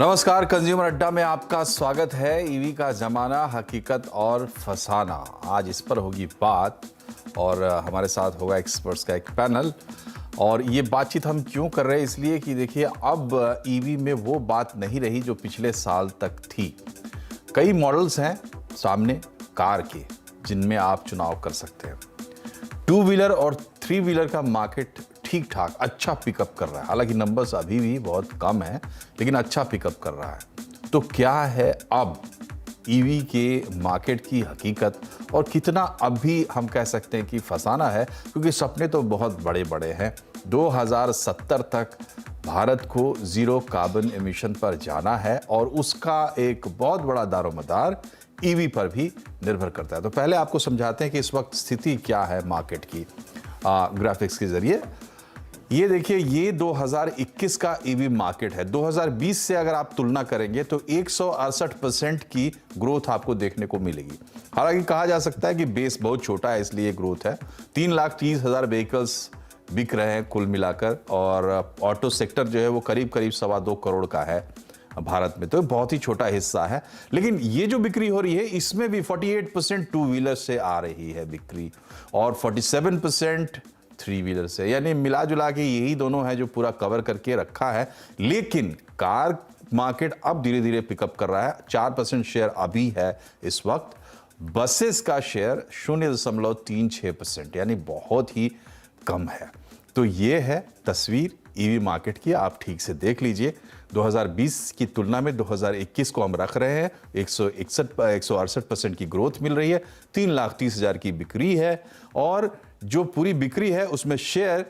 नमस्कार, कंज्यूमर अड्डा में आपका स्वागत है। ईवी का जमाना, हकीकत और फसाना, आज इस पर होगी बात। और हमारे साथ होगा एक्सपर्ट्स का एक पैनल। और ये बातचीत हम क्यों कर रहे हैं, इसलिए कि देखिए अब ईवी में वो बात नहीं रही जो पिछले साल तक थी। कई मॉडल्स हैं सामने कार के, जिनमें आप चुनाव कर सकते हैं। टू व्हीलर और थ्री व्हीलर का मार्केट ठीक ठाक अच्छा पिकअप कर रहा है। हालांकि नंबर्स अभी भी बहुत कम है, लेकिन अच्छा पिकअप कर रहा है। तो क्या है अब ईवी के मार्केट की हकीकत, और कितना अब भी हम कह सकते हैं कि फसाना है, क्योंकि सपने तो बहुत बड़े बड़े हैं। 2070 तक भारत को जीरो कार्बन एमिशन पर जाना है, और उसका एक बहुत बड़ा दारोमदार ईवी पर भी निर्भर करता है। तो पहले आपको समझाते हैं कि इस वक्त स्थिति क्या है मार्केट की, ग्राफिक्स के जरिए। ये देखिए, ये 2021 का ईवी मार्केट है। 2020 से अगर आप तुलना करेंगे तो 168% की ग्रोथ आपको देखने को मिलेगी। हालांकि कहा जा सकता है कि बेस बहुत छोटा है, इसलिए ग्रोथ है। 3,30,000 व्हीकल्स बिक रहे हैं कुल मिलाकर, और ऑटो सेक्टर जो है वो करीब करीब 2.25 करोड़ का है भारत में, तो बहुत ही छोटा हिस्सा है। लेकिन ये जो बिक्री हो रही है, इसमें भी 48% टू व्हीलर से आ रही है बिक्री, और 47% थ्री व्हीलर से। यानी मिला जुला के यही दोनों है जो पूरा कवर करके रखा है। लेकिन कार मार्केट अब धीरे धीरे पिकअप कर रहा है। 4% शेयर अभी है इस वक्त। बसेस का शेयर 0.36%, यानी बहुत ही कम है। तो ये है तस्वीर ईवी मार्केट की, आप ठीक से देख लीजिए। 2020 की तुलना में 2021 को हम रख रहे हैं। 168% की ग्रोथ मिल रही है। 3,30,000 की बिक्री है, और जो पूरी बिक्री है उसमें शेयर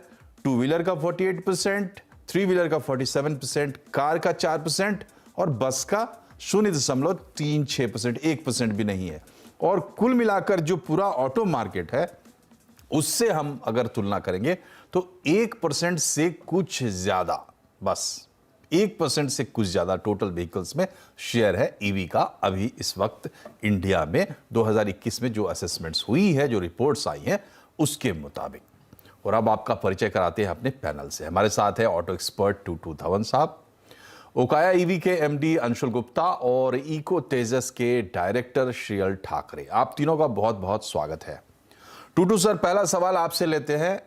टू व्हीलर का 48%, थ्री व्हीलर का 47%, कार का 4% और बस का 0.36%, 1% भी नहीं है। और कुल मिलाकर जो पूरा ऑटो मार्केट है, उससे हम अगर तुलना करेंगे तो 1% से कुछ ज्यादा, बस 1% से कुछ ज्यादा टोटल व्हीकल्स में शेयर है ईवी का अभी इस वक्त इंडिया में। 2021 में जो असेसमेंट्स हुई है, जो रिपोर्ट्स आई हैं, उसके मुताबिक। और अब आपका परिचय कराते हैं अपने पैनल से। हमारे साथ है ऑटो एक्सपर्ट टूटू धवन साहब, ओकाया ईवी के एमडी अंशुल गुप्ता, और इको तेजस के डायरेक्टर श्रीयल ठाकरे। आप तीनों का बहुत बहुत स्वागत है। टूटू सर, पहला सवाल आपसे लेते हैं।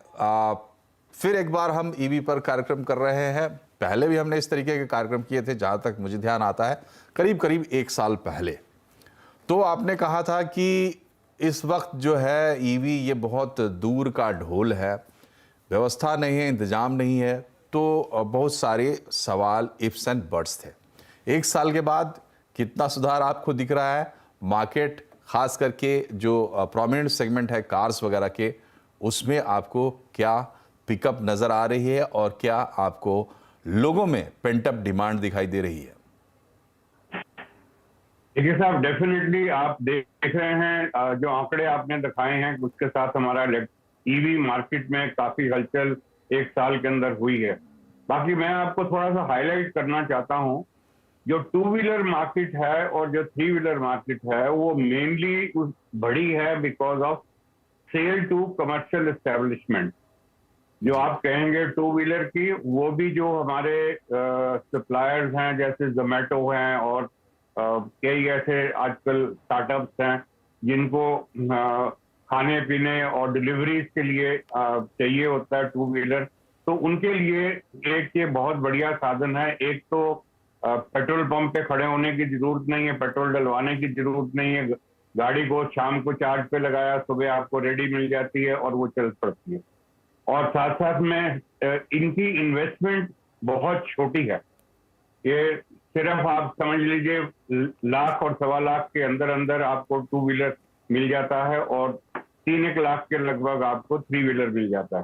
फिर एक बार हम ईवी पर कार्यक्रम कर रहे हैं। पहले भी हमने इस तरीके के कार्यक्रम किए थे, जहां तक मुझे ध्यान आता है करीब करीब 1 साल पहले। तो आपने कहा था कि इस वक्त जो है ईवी ये बहुत दूर का ढोल है, व्यवस्था नहीं है, इंतजाम नहीं है। तो बहुत सारे सवाल, इफ्स एंड बट्स थे। 1 साल के बाद कितना सुधार आपको दिख रहा है? मार्केट खास करके जो प्रोमिनेंट सेगमेंट है कार्स वगैरह के, उसमें आपको क्या पिकअप नजर आ रही है, और क्या आपको लोगों में पेंटअप डिमांड दिखाई दे रही है? देखिए साहब, डेफिनेटली आप देख रहे हैं जो आंकड़े आपने दिखाए हैं, उसके साथ हमारा ईवी मार्केट में काफी हलचल 1 साल के अंदर हुई है। बाकी मैं आपको थोड़ा सा हाईलाइट करना चाहता हूं, जो टू व्हीलर मार्केट है और जो थ्री व्हीलर मार्केट है, वो मेनली बढ़ी है because of sale to commercial establishment. जो आप कहेंगे टू व्हीलर की, वो भी जो हमारे सप्लायर्स हैं, जैसे जोमेटो हैं और कई ऐसे आजकल स्टार्टअप्स हैं जिनको खाने पीने और डिलीवरीज के लिए चाहिए होता है टू व्हीलर, तो उनके लिए एक ये बहुत बढ़िया साधन है। एक तो पेट्रोल पंप पे खड़े होने की जरूरत नहीं है, पेट्रोल डलवाने की जरूरत नहीं है। गाड़ी को शाम को चार्ज पे लगाया, सुबह आपको रेडी मिल जाती है और वो चल पड़ती है। और साथ साथ में इनकी इन्वेस्टमेंट बहुत छोटी है। ये सिर्फ आप समझ लीजिए 1,00,000 और 1,15,00,000 के अंदर अंदर आपको टू व्हीलर मिल जाता है, और 3-1 लाख के लगभग आपको थ्री व्हीलर मिल जाता है।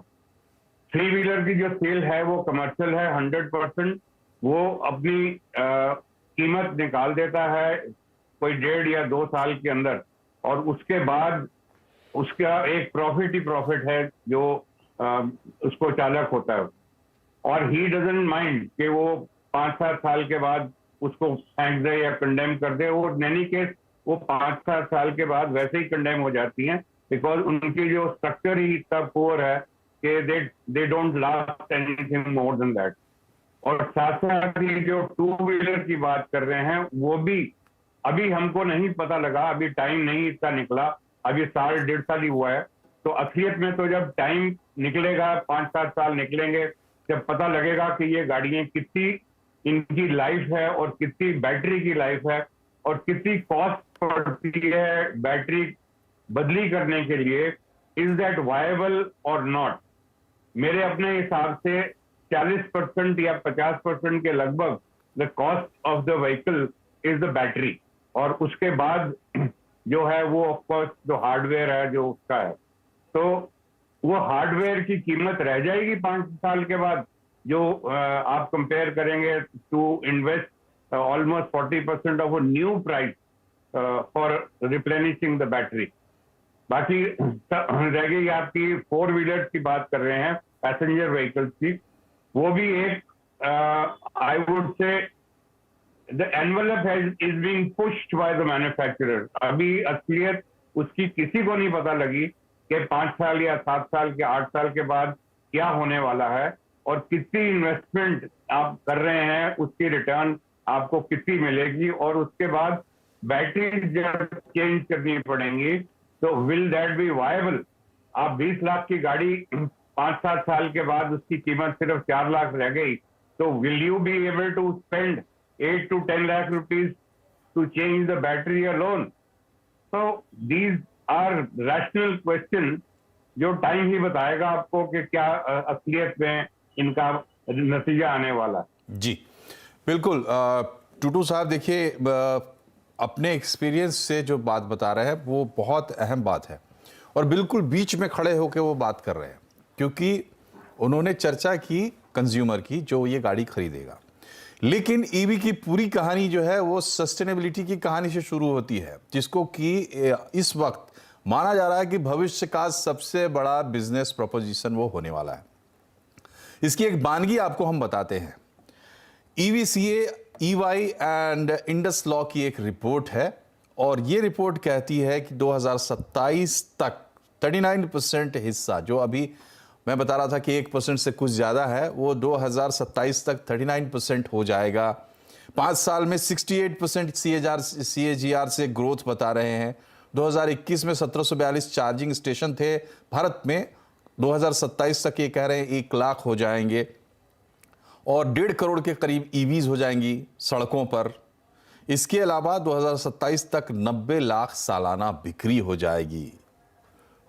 थ्री व्हीलर की जो सेल है वो कमर्शियल है 100%। वो अपनी कीमत निकाल देता है कोई 1.5 या 2 साल के अंदर, और उसके बाद उसका एक प्रॉफिट ही प्रॉफिट है जो उसको चालक होता है। और ही डजंट माइंड कि वो 5-7 साल के बाद उसको फेंक दे या कंडेम कर दे। वो इन एनी केस वो 5-7 साल के बाद वैसे ही कंडेम हो जाती हैं, बिकॉज उनकी जो स्ट्रक्चर ही इतना पुअर है कि they don't last anything more than that. और साथ साथ ये जो टू व्हीलर की बात कर रहे हैं वो भी अभी हमको नहीं पता लगा, अभी टाइम नहीं इसका निकला, अभी साल 1.5 साल ही हुआ है। तो असलियत में तो जब टाइम निकलेगा, 5-7 साल निकलेंगे, जब पता लगेगा कि ये गाड़ियां कितनी इनकी लाइफ है और कितनी बैटरी की लाइफ है और कितनी कॉस्ट पड़ती है बैटरी बदली करने के लिए, इज दैट वायबल और नॉट। मेरे अपने हिसाब से 40% या 50% के लगभग the cost of the vehicle is the battery, और उसके बाद जो है वो ऑफ कोर्स जो हार्डवेयर है जो उसका है। तो वो हार्डवेयर की कीमत रह जाएगी 5 साल के बाद, जो आप कंपेयर करेंगे to invest almost 40% of a new price for replenishing the battery. बाकी रह गई आपकी 4 व्हीलर्स की बात कर रहे हैं, पैसेंजर व्हीकल्स की, वो भी एक I would say the envelope is being pushed by the manufacturer. अभी असलियत उसकी किसी को नहीं पता लगी कि 5 साल या 7 साल के 8 साल के बाद क्या होने वाला है और कितनी इन्वेस्टमेंट आप कर रहे हैं, उसकी रिटर्न आपको कितनी मिलेगी, और उसके बाद बैटरी जब चेंज करनी पड़ेंगी तो विल दैट बी वायबल। आप 20 लाख की गाड़ी 5-7 साल के बाद उसकी कीमत सिर्फ 4 लाख रह गई, तो will you be able to spend 8 to 10 lakh rupees to change the battery alone? So these are rational questions जो टाइम ही बताएगा आपको कि क्या असलियत में इनका नतीजा आने वाला है। जी बिल्कुल। टूटू साहब देखिए, अपने एक्सपीरियंस से जो बात बता रहे हैं वो बहुत अहम बात है और बिल्कुल बीच में खड़े होकर वो बात कर रहे हैं, क्योंकि उन्होंने चर्चा की कंज्यूमर की जो ये गाड़ी खरीदेगा। लेकिन ईवी की पूरी कहानी जो है वो सस्टेनेबिलिटी की कहानी से शुरू होती है, जिसको कि इस वक्त माना जा रहा है कि भविष्य का सबसे बड़ा बिजनेस प्रोपोजिशन वो होने वाला है। इसकी एक वानगी आपको हम बताते हैं। EVCA, EY and Indus law की एक रिपोर्ट है और ये रिपोर्ट कहती है कि 2027 तक 39% हिस्सा, जो अभी मैं बता रहा था कि 1% से कुछ ज़्यादा है, वो 2027 तक 39% हो जाएगा। 5 साल में 68% CAGR से ग्रोथ बता रहे हैं। 2021 में 1742 चार्जिंग स्टेशन थे भारत में, 2027 तक ये कह रहे हैं 1 लाख हो जाएंगे और 1.5 करोड़ के करीब EVs हो जाएंगी सड़कों पर। इसके अलावा 2027 तक 90 लाख सालाना बिक्री हो जाएगी।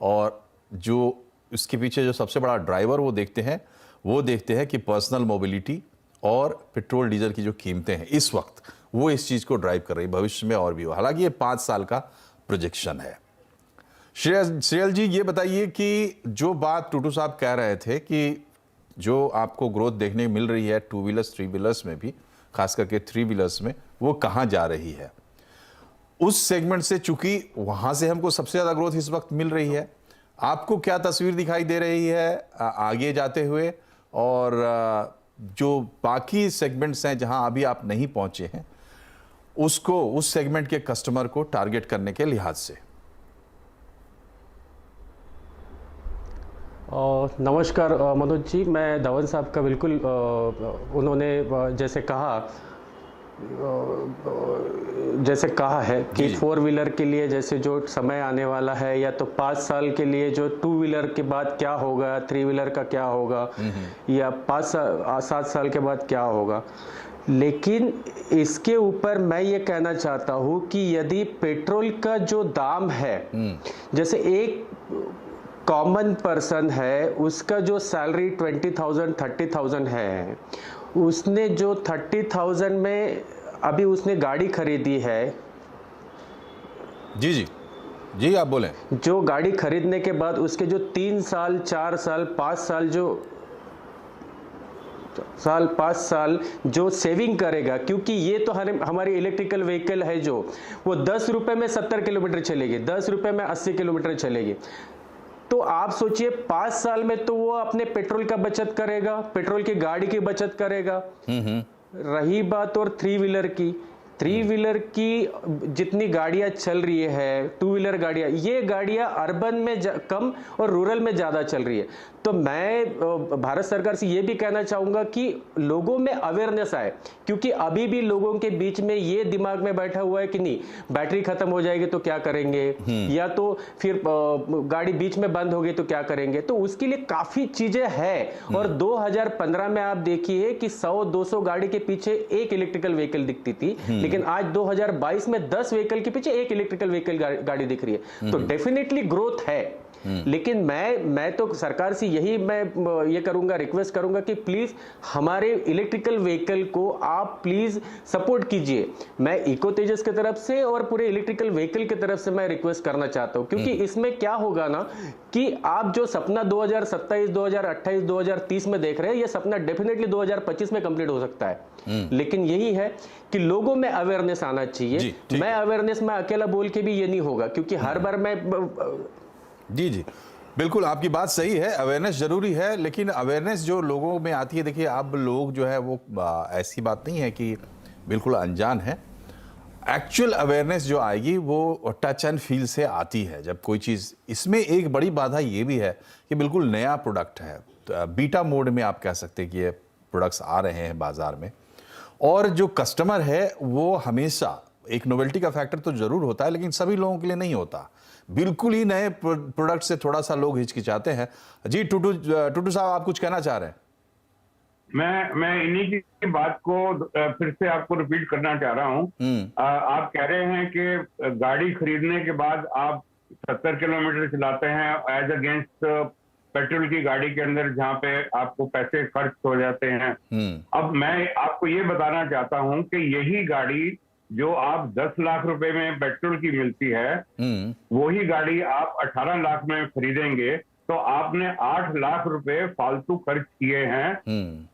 और जो इसके पीछे जो सबसे बड़ा ड्राइवर वो देखते हैं कि पर्सनल मोबिलिटी और पेट्रोल डीजल की जो कीमतें हैं इस वक्त, वो इस चीज़ को ड्राइव कर रही है, भविष्य में और भी हो। हालांकि ये 5 साल का प्रोजेक्शन है। श्रेयल जी, ये बताइए कि जो बात टूटू साहब कह रहे थे कि जो आपको ग्रोथ देखने को मिल रही है 2 व्हीलर्स 3 व्हीलर्स में भी, खास करके 3 व्हीलर्स में, वो कहाँ जा रही है? उस सेगमेंट से, चूंकि वहाँ से हमको सबसे ज़्यादा ग्रोथ इस वक्त मिल रही है, आपको क्या तस्वीर दिखाई दे रही है आगे जाते हुए, और जो बाकी सेगमेंट्स हैं जहां अभी आप नहीं पहुंचे हैं, उसको, उस सेगमेंट के कस्टमर को टारगेट करने के लिहाज से? नमस्कार मनोज जी, मैं धवन साहब का बिल्कुल उन्होंने जैसे कहा है कि 4 व्हीलर के लिए जैसे जो समय आने वाला है, या तो 5 साल के लिए जो 2 व्हीलर के बाद क्या होगा, 3 व्हीलर का क्या होगा, या 7 साल के बाद क्या होगा। लेकिन इसके ऊपर मैं ये कहना चाहता हूँ कि यदि पेट्रोल का जो दाम है, जैसे एक कॉमन पर्सन है, उसका जो सैलरी 20,000 30,000 है, उसने जो 30,000 में अभी उसने गाड़ी खरीदी है। जी आप बोलें। जो गाड़ी खरीदने के बाद उसके जो 3 साल 4 साल 5 साल जो सेविंग करेगा, क्योंकि ये तो हमारी इलेक्ट्रिकल व्हीकल है जो वो 10 रुपए में 70 किलोमीटर चलेगी, 10 रुपए में 80 किलोमीटर चलेगी। तो आप सोचिए 5 साल में तो वो अपने पेट्रोल का बचत करेगा, पेट्रोल की गाड़ी की बचत करेगा। रही बात और 3 व्हीलर की, 3 व्हीलर की जितनी गाड़ियां चल रही है, 2 व्हीलर गाड़ियां, ये गाड़ियां अर्बन में कम और रूरल में ज़्यादा चल रही है। तो मैं भारत सरकार से ये भी कहना चाहूँगा कि लोगों में अवेयरनेस आए, क्योंकि अभी भी लोगों के बीच में ये दिमाग में बैठा हुआ है कि नहीं, बैटरी खत्म हो जाएगी तो क्या करेंगे, या तो फिर गाड़ी बीच में बंद होगी तो क्या करेंगे। तो उसके लिए काफ़ी चीज़ें हैं। और 2015 में आप देखिए कि 100-200 गाड़ी के पीछे एक इलेक्ट्रिकल व्हीकल दिखती थी, लेकिन आज 2022 में 10 व्हीकल के पीछे एक इलेक्ट्रिकल व्हीकल गाड़ी दिख रही है। तो डेफिनेटली ग्रोथ है। लेकिन मैं तो सरकार से यही मैं ये करूंगा, रिक्वेस्ट करूंगा कि प्लीज हमारे इलेक्ट्रिकल व्हीकल को आप प्लीज सपोर्ट कीजिए। मैं इको तेजस की तरफ से और पूरे इलेक्ट्रिकल व्हीकल की तरफ से मैं रिक्वेस्ट करना चाहता हूं, क्योंकि इसमें क्या होगा ना कि आप जो सपना 2027, 2028, 2030 में देख रहे हैं, ये सपना डेफिनेटली 2025 में कंप्लीट हो सकता है। लेकिन यही है कि लोगों में अवेयरनेस आना चाहिए। मैं अवेयरनेस में अकेला बोल के भी ये नहीं होगा, क्योंकि हर बार मैं जी बिल्कुल आपकी बात सही है, अवेयरनेस जरूरी है, लेकिन अवेयरनेस जो लोगों में आती है, देखिए अब लोग जो है वो ऐसी बात नहीं है कि बिल्कुल अनजान है। एक्चुअल अवेयरनेस जो आएगी वो टच एंड फील से आती है जब कोई चीज़। इसमें एक बड़ी बाधा ये भी है कि बिल्कुल नया प्रोडक्ट है, तो बीटा मोड में आप कह सकते हैं कि ये प्रोडक्ट्स आ रहे हैं बाजार में, और जो कस्टमर है वो हमेशा एक नोवेल्टी का फैक्टर तो जरूर होता है, लेकिन सभी लोगों के लिए नहीं होता। बिल्कुल ही नए प्रोडक्ट से थोड़ा सा लोग हिचकिचाते हैं। जी टूटू साहब, आप कुछ कहना चाह रहे हैं? मैं इन्हीं की बात को फिर से आपको रिपीट करना चाह रहा हूँ। आप कह रहे हैं कि गाड़ी खरीदने के बाद आप 70 किलोमीटर चलाते हैं एज अगेंस्ट पेट्रोल की गाड़ी के अंदर, जहाँ पे आपको पैसे खर्च हो जाते हैं। अब मैं आपको ये बताना चाहता हूँ कि यही गाड़ी जो आप 10 लाख रुपए में पेट्रोल की मिलती है, वही गाड़ी आप 18 लाख में खरीदेंगे तो आपने 8 लाख रुपए फालतू खर्च किए हैं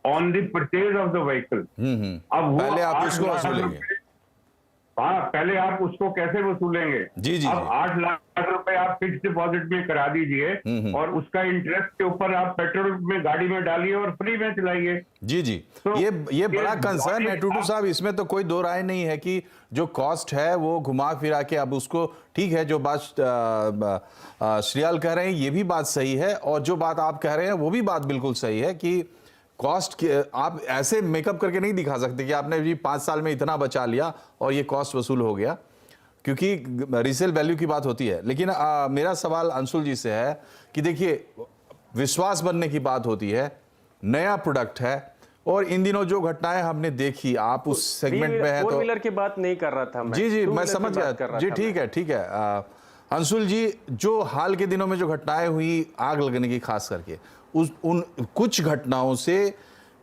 on the purchase of the vehicle. अब वो पहले आप 8 उसको लाख वसूलेंगे। रुपए, हाँ, पहले आप उसको कैसे वसूलेंगे? जी अब 8 लाख रुपए आप फिक्स डिपॉजिट में करा दीजिए और उसका इंटरेस्ट के ऊपर आप पेट्रोल में गाड़ी में डालिए और फ्री में चलाइए। जी तो ये बड़ा कंसर्न है टूटू साहब, इसमें तो कोई दो राय नहीं है कि जो कॉस्ट है वो घुमा फिरा के, अब उसको ठीक है, जो बात श्रीयाल कह रहे हैं ये भी बात सही है, और जो बात आप कह रहे हैं वो भी बात बिल्कुल सही है कि कॉस्ट आप ऐसे मेकअप करके नहीं दिखा सकते कि आपने जी 5 साल में इतना बचा लिया और ये कॉस्ट वसूल हो गया, क्योंकि रीसेल वैल्यू की बात होती है। लेकिन मेरा सवाल अंशुल जी से है कि देखिए, विश्वास बनने की बात होती है, नया प्रोडक्ट है, और इन दिनों जो घटनाएं हमने देखी, आप उस सेगमेंट में है तो 4 व्हीलर की बात नहीं कर रहा था मैं। जी मैं समझ गया जी, ठीक है अंशुल जी, जो हाल के दिनों में जो घटनाएं हुई आग लगने की, खास करके उन कुछ घटनाओं से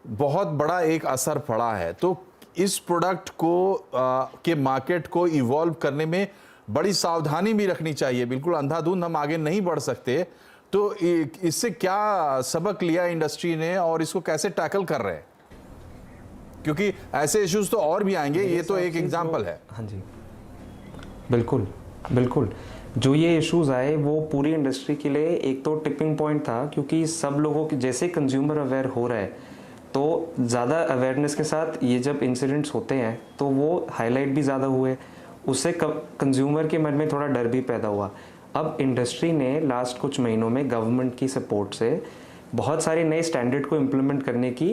बहुत बड़ा एक असर पड़ा है, तो इस प्रोडक्ट को के मार्केट को इवॉल्व करने में बड़ी सावधानी भी रखनी चाहिए। बिल्कुल अंधाधुंध हम आगे नहीं बढ़ सकते। तो इससे क्या सबक लिया इंडस्ट्री ने और इसको कैसे टैकल कर रहे हैं, क्योंकि ऐसे इश्यूज तो और भी आएंगे, ये तो एक एग्जांपल है। हाँ जी, बिल्कुल जो ये इश्यूज आए वो पूरी इंडस्ट्री के लिए एक तो टिपिंग पॉइंट था, क्योंकि सब लोगों के जैसे कंज्यूमर अवेयर हो रहा है, तो ज़्यादा अवेयरनेस के साथ ये जब इंसिडेंट्स होते हैं तो वो हाईलाइट भी ज़्यादा हुए, उससे कंज्यूमर के मन में थोड़ा डर भी पैदा हुआ। अब इंडस्ट्री ने लास्ट कुछ महीनों में गवर्नमेंट की सपोर्ट से बहुत सारे नए स्टैंडर्ड को इम्प्लीमेंट करने की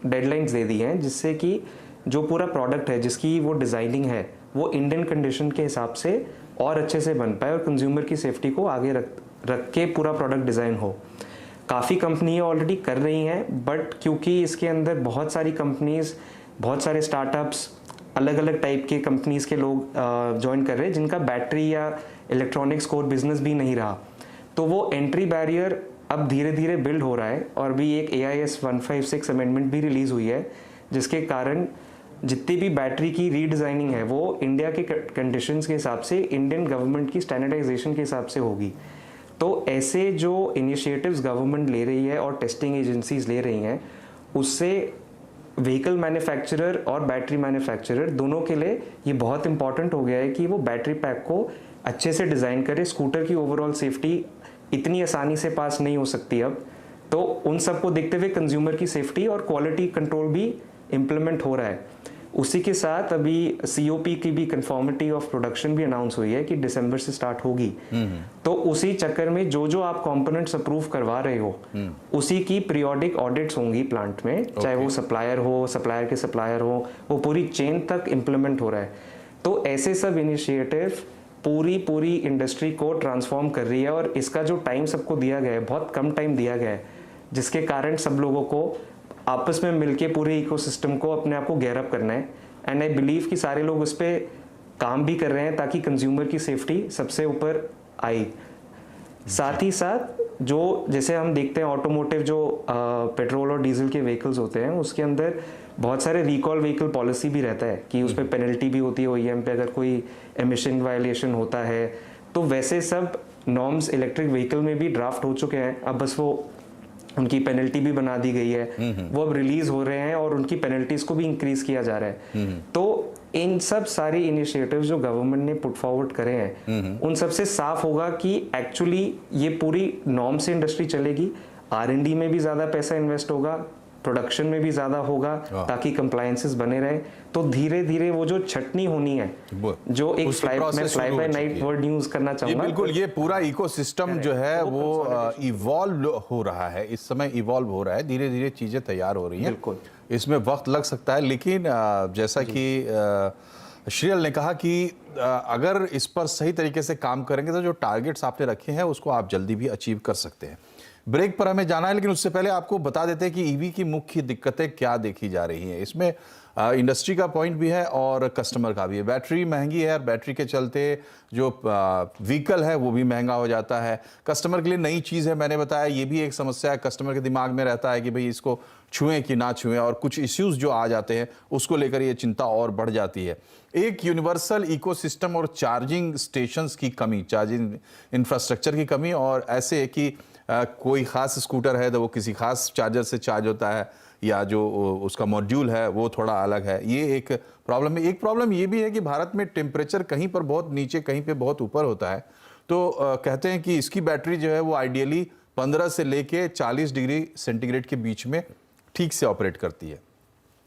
डेडलाइंस दे दी हैं, जिससे कि जो पूरा प्रोडक्ट है जिसकी वो डिज़ाइनिंग है वो इंडियन कंडीशन के हिसाब से और अच्छे से बन पाए और कंज्यूमर की सेफ्टी को आगे रख के पूरा प्रोडक्ट डिज़ाइन हो। काफ़ी कंपनियाँ ऑलरेडी कर रही हैं, बट क्योंकि इसके अंदर बहुत सारी कंपनीज, बहुत सारे स्टार्टअप्स, अलग अलग टाइप के कंपनीज के लोग ज्वाइन कर रहे हैं जिनका बैटरी या इलेक्ट्रॉनिक्स कोर बिजनेस भी नहीं रहा, तो वो एंट्री बैरियर अब धीरे धीरे बिल्ड हो रहा है। और भी एक AIS 156 अमेंडमेंट भी रिलीज़ हुई है, जिसके कारण जितनी भी बैटरी की रीडिज़ाइनिंग है वो इंडिया के कंडीशंस के हिसाब से, इंडियन गवर्नमेंट की स्टैंडर्डाइजेशन के हिसाब से होगी। तो ऐसे जो इनिशिएटिव्स गवर्नमेंट ले रही है और टेस्टिंग एजेंसीज ले रही हैं, उससे व्हीकल मैन्युफैक्चरर और बैटरी मैन्युफैक्चरर दोनों के लिए ये बहुत इंपॉर्टेंट हो गया है कि वो बैटरी पैक को अच्छे से डिज़ाइन करे। स्कूटर की ओवरऑल सेफ्टी इतनी आसानी से पास नहीं हो सकती अब, तो उन सब को देखते हुए कंज्यूमर की सेफ्टी और क्वालिटी कंट्रोल भी इम्प्लीमेंट हो रहा है। उसी के साथ अभी COP की भी कंफर्मिटी ऑफ प्रोडक्शन भी अनाउंस हुई है कि दिसंबर से स्टार्ट होगी। तो उसी चक्कर में जो जो आप कंपोनेंट्स अप्रूव करवा रहे हो उसी की पीरियोडिक ऑडिट्स होंगी प्लांट में, चाहे वो सप्लायर हो, सप्लायर के सप्लायर हो, वो पूरी चेन तक इम्प्लीमेंट हो रहा है। तो ऐसे सब इनिशिएटिव पूरी इंडस्ट्री को ट्रांसफॉर्म कर रही है, और इसका जो टाइम सबको दिया गया है, बहुत कम टाइम दिया गया है, जिसके कारण सब लोगों को आपस में मिलके पूरे इकोसिस्टम को अपने आप को गेयर अप करना है। एंड आई बिलीव कि सारे लोग उस पर काम भी कर रहे हैं ताकि कंज्यूमर की सेफ्टी सबसे ऊपर आए। साथ ही साथ जो जैसे हम देखते हैं ऑटोमोटिव जो पेट्रोल और डीजल के व्हीकल्स होते हैं उसके अंदर बहुत सारे रिकॉल व्हीकल पॉलिसी भी रहता है कि उस पर पेनल्टी भी होती है OEM पे अगर कोई एमिशन वायलेशन होता है। तो वैसे सब नॉर्म्स इलेक्ट्रिक व्हीकल में भी ड्राफ्ट हो चुके हैं, अब बस वो उनकी पेनल्टी भी बना दी गई है, वो अब रिलीज हो रहे हैं और उनकी पेनल्टीज को भी इंक्रीज किया जा रहा है। तो इन सब सारी इनिशिएटिव्स जो गवर्नमेंट ने पुट फॉरवर्ड करे हैं उन सब से साफ होगा कि एक्चुअली ये पूरी नॉर्म से इंडस्ट्री चलेगी, R&D में भी ज्यादा पैसा इन्वेस्ट होगा, प्रोडक्शन में भी ज्यादा होगा ताकि कंप्लायंसेस बने रहे। तो धीरे धीरे वो जो छटनी होनी है, जो एक fly bye night word use करना चाहूंगा, बिल्कुल ये पूरा इकोसिस्टम जो है वो इवॉल्व हो रहा है, इस समय इवॉल्व हो रहा है, धीरे धीरे चीजें तैयार हो रही हैं। बिल्कुल इसमें वक्त लग सकता है, लेकिन जैसा कि श्रीयल ने कहा कि अगर इस पर सही तरीके से काम करेंगे तो जो टारगेट्स आपने रखे हैं उसको आप जल्दी भी अचीव कर सकते हैं। ब्रेक पर हमें जाना है, लेकिन उससे पहले आपको बता देते हैं कि ईवी की मुख्य दिक्कतें क्या देखी जा रही हैं। इसमें इंडस्ट्री का पॉइंट भी है और कस्टमर का भी है। बैटरी महंगी है और बैटरी के चलते जो व्हीकल है वो भी महंगा हो जाता है। कस्टमर के लिए नई चीज़ है, मैंने बताया ये भी एक समस्या है, कस्टमर के दिमाग में रहता है कि भाई इसको छुएं कि ना छुएं, और कुछ इश्यूज जो आ जाते हैं उसको लेकर ये चिंता और बढ़ जाती है। एक यूनिवर्सल इकोसिस्टम और चार्जिंग स्टेशंस की कमी, चार्जिंग इंफ्रास्ट्रक्चर की कमी, और ऐसे कि कोई ख़ास स्कूटर है तो वो किसी ख़ास चार्जर से चार्ज होता है या जो उसका मॉड्यूल है वो थोड़ा अलग है, ये एक प्रॉब्लम है। एक प्रॉब्लम ये भी है कि भारत में टेम्परेचर कहीं पर बहुत नीचे, कहीं पे बहुत ऊपर होता है। तो कहते हैं कि इसकी बैटरी जो है वो आइडियली 15 से लेके 40 डिग्री सेंटीग्रेड के बीच में ठीक से ऑपरेट करती है।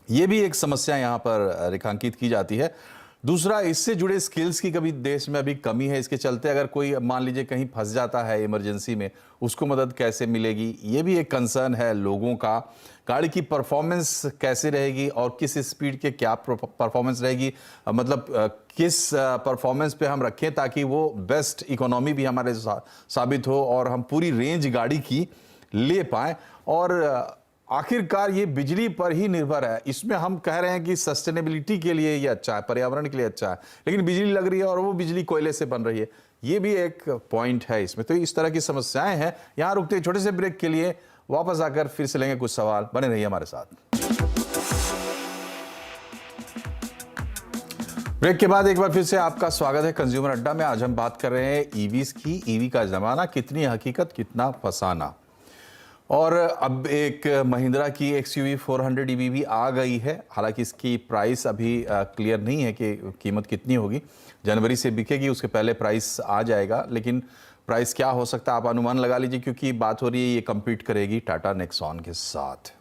ये भी एक समस्या यहाँ पर रेखांकित की जाती है। दूसरा, इससे जुड़े स्किल्स की कभी देश में अभी कमी है, इसके चलते अगर कोई मान लीजिए कहीं फंस जाता है इमरजेंसी में, उसको मदद कैसे मिलेगी, ये भी एक कंसर्न है लोगों का। गाड़ी की परफॉर्मेंस कैसे रहेगी और किस स्पीड के क्या परफॉर्मेंस रहेगी, मतलब किस परफॉर्मेंस पे हम रखें ताकि वो बेस्ट इकोनॉमी भी हमारे साबित हो और हम पूरी रेंज गाड़ी की ले पाएँ। और आखिरकार ये बिजली पर ही निर्भर है। इसमें हम कह रहे हैं कि सस्टेनेबिलिटी के लिए ये अच्छा है, पर्यावरण के लिए अच्छा है, लेकिन बिजली लग रही है और वो बिजली कोयले से बन रही है, ये भी एक पॉइंट है इसमें। तो इस तरह की समस्याएं हैं। यहां रुकते छोटे से ब्रेक के लिए, वापस आकर फिर से लेंगे कुछ सवाल, बने रहिए हमारे साथ। ब्रेक के बाद एक बार फिर से आपका स्वागत है कंज्यूमर अड्डा में। आज हम बात कर रहे हैं ईवीज की, ईवी का जमाना, कितनी हकीकत कितना फसाना। और अब एक महिंद्रा की XUV 400 EV भी आ गई है। हालांकि इसकी प्राइस अभी क्लियर नहीं है कि कीमत कितनी होगी, जनवरी से बिकेगी, उसके पहले प्राइस आ जाएगा, लेकिन प्राइस क्या हो सकता है आप अनुमान लगा लीजिए, क्योंकि बात हो रही है ये कम्पीट करेगी टाटा नेक्सॉन के साथ।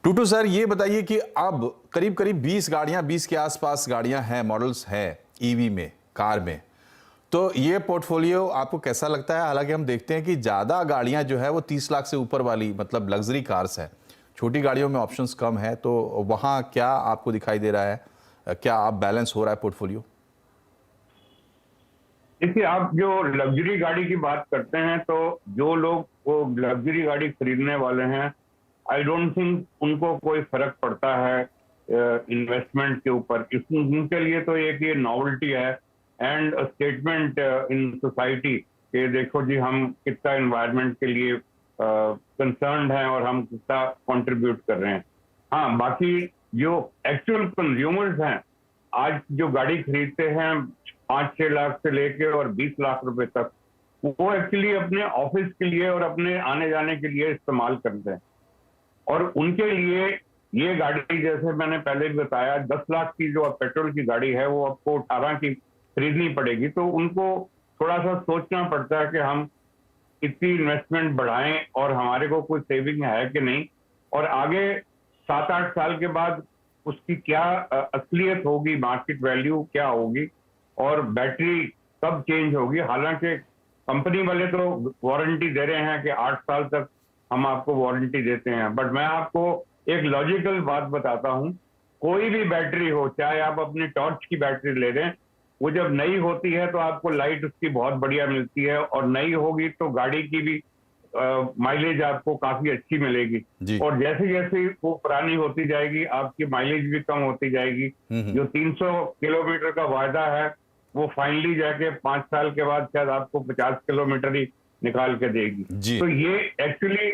टूटू सर, ये बताइए कि अब करीब करीब 20 गाड़ियाँ, 20 के आसपास गाड़ियाँ हैं, मॉडल्स हैं EV में, कार में, तो ये पोर्टफोलियो आपको कैसा लगता है? हालांकि हम देखते हैं कि ज़्यादा गाड़ियां जो है वो 30 लाख से ऊपर वाली, मतलब लग्जरी कार्स हैं, छोटी गाड़ियों में ऑप्शंस कम है, तो वहाँ क्या आपको दिखाई दे रहा है? क्या आप बैलेंस हो रहा है पोर्टफोलियो? देखिए, आप जो लग्जरी गाड़ी की बात करते हैं, तो जो लोग वो लग्जरी गाड़ी खरीदने वाले हैं, आई डोंट थिंक उनको कोई फर्क पड़ता है इन्वेस्टमेंट के ऊपर। उनके लिए तो एक ये नॉवेल्टी है एंड स्टेटमेंट इन सोसाइटी कि देखो जी हम कितना एनवायरनमेंट के लिए कंसर्न्ड हैं और हम कितना कंट्रीब्यूट कर रहे हैं। हाँ, बाकी जो एक्चुअल कंज्यूमर्स हैं, आज जो गाड़ी खरीदते हैं 5-6 लाख से लेके और 20 लाख रुपए तक, वो एक्चुअली अपने ऑफिस के लिए और अपने आने जाने के लिए इस्तेमाल करते हैं, और उनके लिए ये गाड़ी, जैसे मैंने पहले भी बताया, 10 लाख की जो पेट्रोल की गाड़ी है वो आपको 18 की खरीदनी पड़ेगी। तो उनको थोड़ा सा सोचना पड़ता है कि हम कितनी इन्वेस्टमेंट बढ़ाएं और हमारे को कोई सेविंग है कि नहीं, और आगे 7-8 साल के बाद उसकी क्या असलियत होगी, मार्केट वैल्यू क्या होगी और बैटरी कब चेंज होगी। हालांकि कंपनी वाले तो वारंटी दे रहे हैं कि 8 साल तक हम आपको वारंटी देते हैं, बट मैं आपको एक लॉजिकल बात बताता हूं। कोई भी बैटरी हो, चाहे आप अपनी टॉर्च की बैटरी ले लें, वो जब नई होती है तो आपको लाइट उसकी बहुत बढ़िया मिलती है, और नई होगी तो गाड़ी की भी माइलेज आपको काफी अच्छी मिलेगी। और जैसे जैसे वो पुरानी होती जाएगी आपकी माइलेज भी कम होती जाएगी। जो 300 किलोमीटर का वायदा है वो फाइनली जाके 5 साल के बाद शायद आपको 50 किलोमीटर ही निकाल के देगी। तो ये एक्चुअली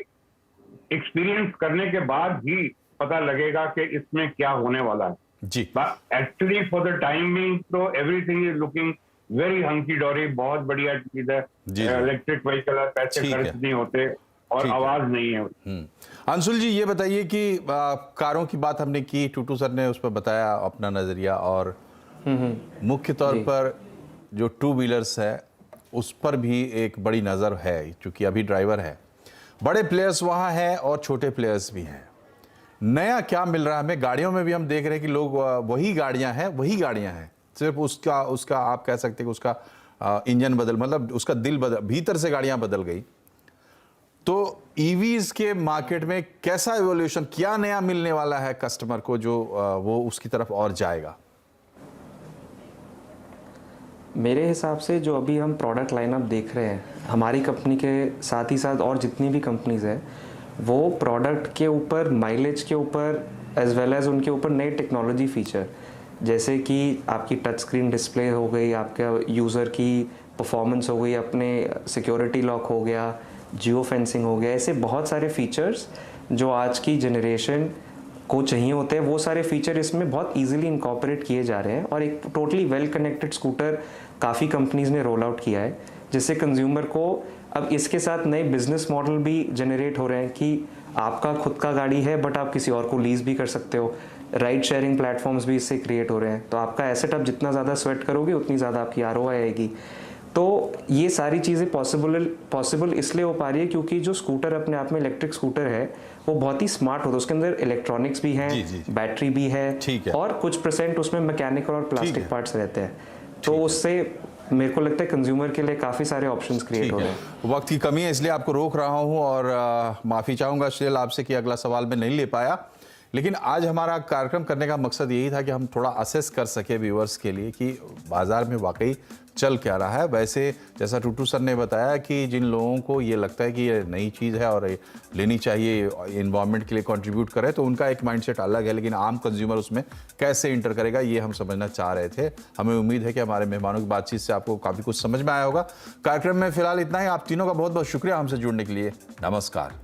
एक्सपीरियंस करने के बाद ही पता लगेगा कि इसमें क्या होने वाला है जी। एक्चुअली फॉर द टाइमिंग तो everything is looking very hunky डोरी, बहुत बढ़िया चीज है। इलेक्ट्रिक व्हीकल पैसे खर्च नहीं होते और आवाज नहीं है। अंशुल जी, ये बताइए कि कारों की बात हमने की, टूटू सर ने उस पर बताया अपना नजरिया, और मुख्य तौर पर जो टू व्हीलर्स है उस पर भी एक बड़ी नज़र है, क्योंकि अभी ड्राइवर है, बड़े प्लेयर्स वहाँ हैं और छोटे प्लेयर्स भी हैं। नया क्या मिल रहा है हमें? गाड़ियों में भी हम देख रहे हैं कि लोग वही गाड़ियाँ हैं, सिर्फ उसका आप कह सकते हैं कि उसका इंजन मतलब उसका दिल बदल, भीतर से गाड़ियाँ बदल गई। तो ईवीज के मार्केट में कैसा एवोल्यूशन, क्या नया मिलने वाला है कस्टमर को जो वो उसकी तरफ और जाएगा? मेरे हिसाब से जो अभी हम प्रोडक्ट लाइनअप देख रहे हैं हमारी कंपनी के साथ ही साथ और जितनी भी कंपनीज हैं, वो प्रोडक्ट के ऊपर, माइलेज के ऊपर, एज वेल एज उनके ऊपर नए टेक्नोलॉजी फीचर, जैसे कि आपकी टच स्क्रीन डिस्प्ले हो गई, आपका यूज़र की परफॉर्मेंस हो गई, अपने सिक्योरिटी लॉक हो गया, जियो फेंसिंग हो गया, ऐसे बहुत सारे फीचर्स जो आज की जनरेशन को चाहिए होते हैं, वो सारे फीचर इसमें बहुत इजीली इनकॉर्पोरेट किए जा रहे हैं। और एक टोटली वेल कनेक्टेड स्कूटर काफ़ी कंपनीज ने रोल आउट किया है, जिससे कंज्यूमर को अब इसके साथ नए बिजनेस मॉडल भी जनरेट हो रहे हैं कि आपका खुद का गाड़ी है बट आप किसी और को लीज भी कर सकते हो। राइड शेयरिंग प्लेटफॉर्म्स भी इससे क्रिएट हो रहे हैं, तो आपका एसेट आप जितना ज़्यादा स्वेट करोगे उतनी ज़्यादा आपकी आरओआई आएगी। तो ये सारी चीज़ें पॉसिबल इसलिए हो पा रही है क्योंकि जो स्कूटर अपने आप में इलेक्ट्रिक स्कूटर है वो बहुत ही स्मार्ट होता है, उसके अंदर इलेक्ट्रॉनिक्स भी हैं, बैटरी भी है, और कुछ % उसमें मैकेनिकल और प्लास्टिक पार्ट्स रहते हैं। तो उससे मेरे को लगता है कंज्यूमर के लिए काफ़ी सारे ऑप्शंस क्रिएट हो रहे हैं। वक्त की कमी है इसलिए आपको रोक रहा हूं, और माफ़ी चाहूँगा श्रील आपसे कि अगला सवाल मैं नहीं ले पाया, लेकिन आज हमारा कार्यक्रम करने का मकसद यही था कि हम थोड़ा असेस कर सके व्यूअर्स के लिए कि बाज़ार में वाकई चल क्या रहा है। वैसे जैसा टूटू सर ने बताया कि जिन लोगों को ये लगता है कि ये नई चीज़ है और लेनी चाहिए, इन्वायरमेंट के लिए कंट्रीब्यूट करे, तो उनका एक माइंडसेट अलग है, लेकिन आम कंज्यूमर उसमें कैसे इंटर करेगा ये हम समझना चाह रहे थे। हमें उम्मीद है कि हमारे मेहमानों की बातचीत से आपको काफ़ी कुछ समझ में आया होगा। कार्यक्रम में फिलहाल इतना ही। आप तीनों का बहुत बहुत शुक्रिया हमसे जुड़ने के लिए। नमस्कार।